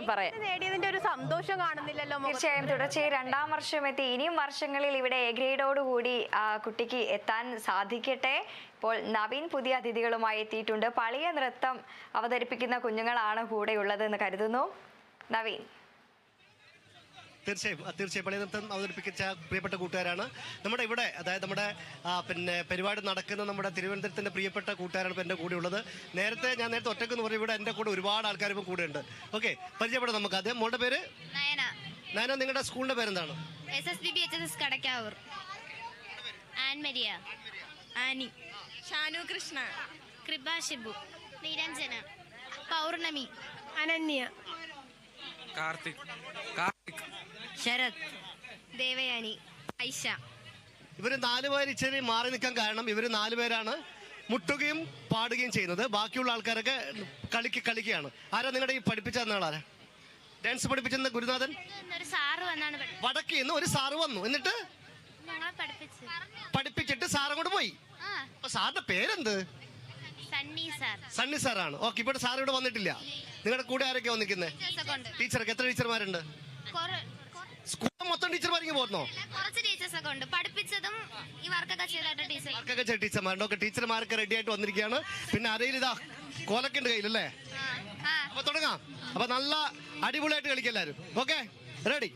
വേണം പറയാൻ. നേടിയതിന്റെ ഒരു സന്തോഷം കാണുന്നില്ലല്ലോ. തീർച്ചയായും തുടർച്ചയായി 2ാം വർഷം എത്തി. ഇനിയും വർഷങ്ങളിൽ ഇവിടെ എ ഗ്രേഡോടുകൂടി കുട്ടിക്ക് എത്താൻ സാധിക്കട്ടെ. ഇപ്പോൾ നവീൻ പുതിയ അതിഥികളുമായി എത്തിയിട്ടുണ്ട്. പളിയ നൃത്തം അവതരിപ്പിക്കുന്ന കുഞ്ഞുങ്ങളാണ് കൂടെയുള്ളത് എന്ന് കരുതുന്നു. നവീൻ. തീർച്ചയായും പള്ളി നൃത്തം അവതരിപ്പിച്ച പ്രിയപ്പെട്ട കൂട്ടുകാരാണ് നമ്മുടെ ഇവിടെ. അതായത് നമ്മുടെ പരിപാടി നടക്കുന്ന നമ്മുടെ തിരുവനന്തപുരത്തിന്റെ പ്രിയപ്പെട്ട കൂട്ടുകാരാണ് ഇപ്പോൾ എൻ്റെ കൂടെ ഉള്ളത്. ഞാൻ നേരത്തെ ഒറ്റക്കെന്ന് പറഞ്ഞു, ഇവിടെ എൻ്റെ കൂടെ ഒരുപാട് ആൾക്കാർ ഇപ്പോൾ കൂടെ ഉണ്ട്. ഓക്കെ, പരിചയപ്പെടാം നമുക്ക്. ആദ്യം മോളുടെ പേര് നയന. നിങ്ങളുടെ സ്കൂളിന്റെ പേരെന്താണ്? SSBBHS കടക്കാവൂർ. ആൻമരിയ, ആനി, ഷാനു കൃഷ്ണ, കൃപ ഷിബു, നിരഞ്ജന, പൗർണമി, അനന്യ, കാർത്തിക്, ശരത്, ദേവയാനി, ഐഷ. ഇവർ 4 പേര് ഇച്ചിരി മാറി നിൽക്കാൻ കാരണം ഇവർ 4 പേരാണ് മുട്ടുകയും പാടുകയും ചെയ്യുന്നത്. ബാക്കിയുള്ള ആൾക്കാരൊക്കെ കളിക്കുകയാണ്. ആരാ നിങ്ങളുടെ ഈ പഠിപ്പിച്ച ആരാ ഡാൻസ് പഠിപ്പിച്ചെന്ന്? ഗുരുനാഥൻ വടക്കിൽ നിന്ന് ഒരു സാറ് വന്നു, എന്നിട്ട് പഠിപ്പിച്ചിട്ട് സാറ് അങ്ങോട്ട് പോയി. സാറിന്റെ പേരെന്ത്? സണ്ണി സാറാണ്. ഓക്കെ, ഇവിടെ സാർ ഇവിടെ വന്നിട്ടില്ല. നിങ്ങളുടെ കൂടെ ആരൊക്കെ വന്നിരിക്കുന്നത്? ടീച്ചർക്ക് എത്ര ടീച്ചർമാരുണ്ട്? സ്കൂളിൽ മൊത്തം ടീച്ചർമാർക്ക് പോകുന്നോ? വർക്കൊക്കെ ടീച്ചർമാരുണ്ട്. ഓക്കെ, ടീച്ചർമാർക്ക് റെഡി ആയിട്ട് വന്നിരിക്കുകയാണ്. പിന്നെ അരയിൽ ഇതാ കോലൊക്കെ ഉണ്ട് കയ്യിലല്ലേ? അപ്പൊ തുടങ്ങാം. അപ്പൊ നല്ല അടിപൊളിയായിട്ട് കളിക്കാം എല്ലാവരും. Okay, ready?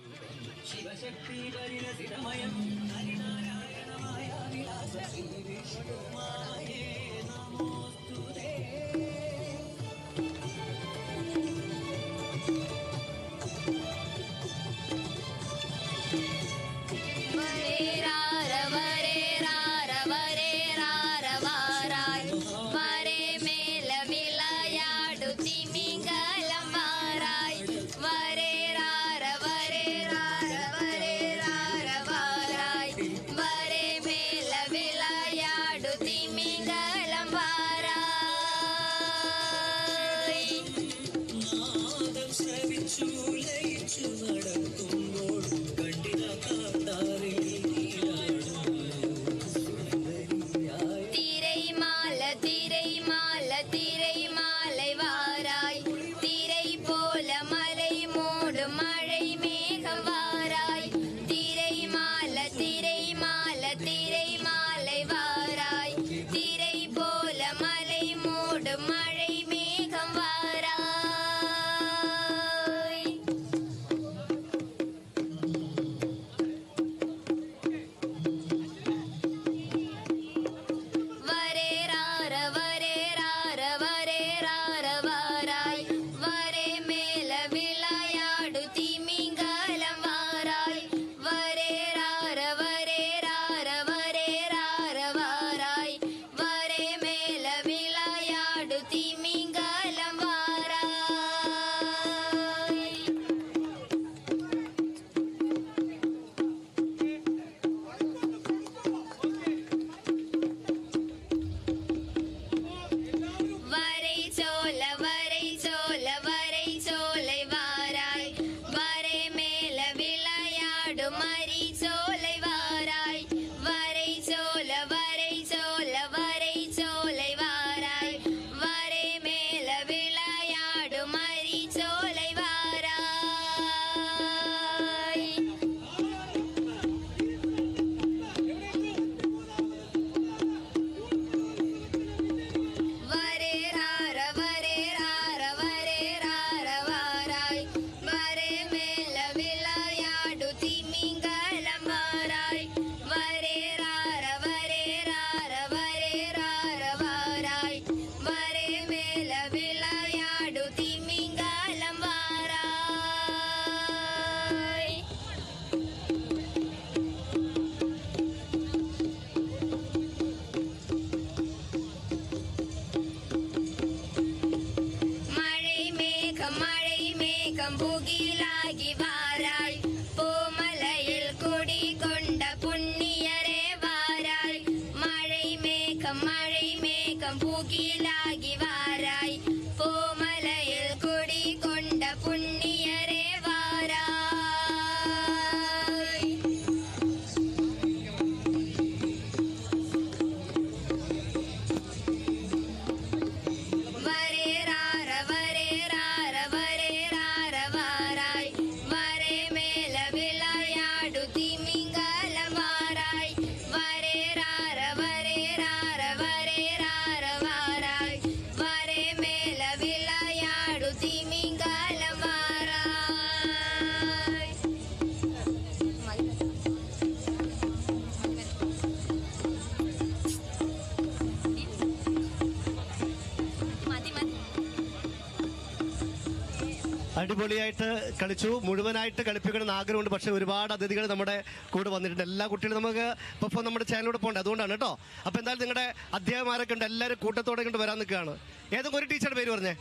അടിപൊളിയായിട്ട് കളിച്ചു. മുഴുവനായിട്ട് കളിപ്പിക്കണം എന്ന് ആഗ്രഹമുണ്ട്. പക്ഷേ ഒരുപാട് അതിഥികൾ നമ്മുടെ കൂടെ വന്നിട്ടുണ്ട്. എല്ലാ കുട്ടികളും നമുക്ക് ഇപ്പോൾ നമ്മുടെ ചാനലിലൂടെ പോകണ്ടേ, അതുകൊണ്ടാണ് കേട്ടോ. അപ്പോൾ എന്തായാലും നിങ്ങളുടെ അധ്യാപകന്മാരൊക്കെ ഉണ്ട്, എല്ലാവരും കൂട്ടത്തോടെ കൊണ്ട് വരാൻ നിൽക്കുകയാണ്. ഏതൊക്കെ ഒരു ടീച്ചറുടെ പേര് പറഞ്ഞേ?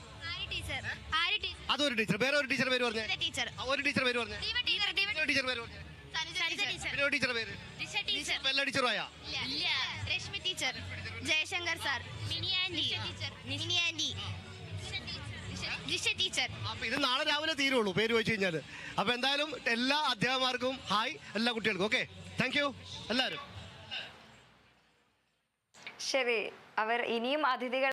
അതൊരു ടീച്ചർ. വേറെ ഒരു ടീച്ചർ പേര് പറഞ്ഞേ? ഒരു ടീച്ചർ പേര് പറഞ്ഞേ? ടീച്ചർ പേര് പറഞ്ഞേ? പിന്നെ ടീച്ചറുടെ പേര്? എല്ലാ ടീച്ചറും ആയാ? Rashmi teacher, Jayashankar sir, Mini aunty, Jisha teacher. അപ്പൊ ഇത് നാളെ രാവിലെ തീരുള്ളൂ പേര് ചോദിച്ചു കഴിഞ്ഞാൽ. അപ്പൊ എന്തായാലും എല്ലാ അധ്യാപകർക്കും ഹായ്, എല്ലാ കുട്ടികൾക്കും ഓക്കെ. താങ്ക് യു എല്ലാവരും. ശരി, അവർ ഇനിയും അതിഥികൾ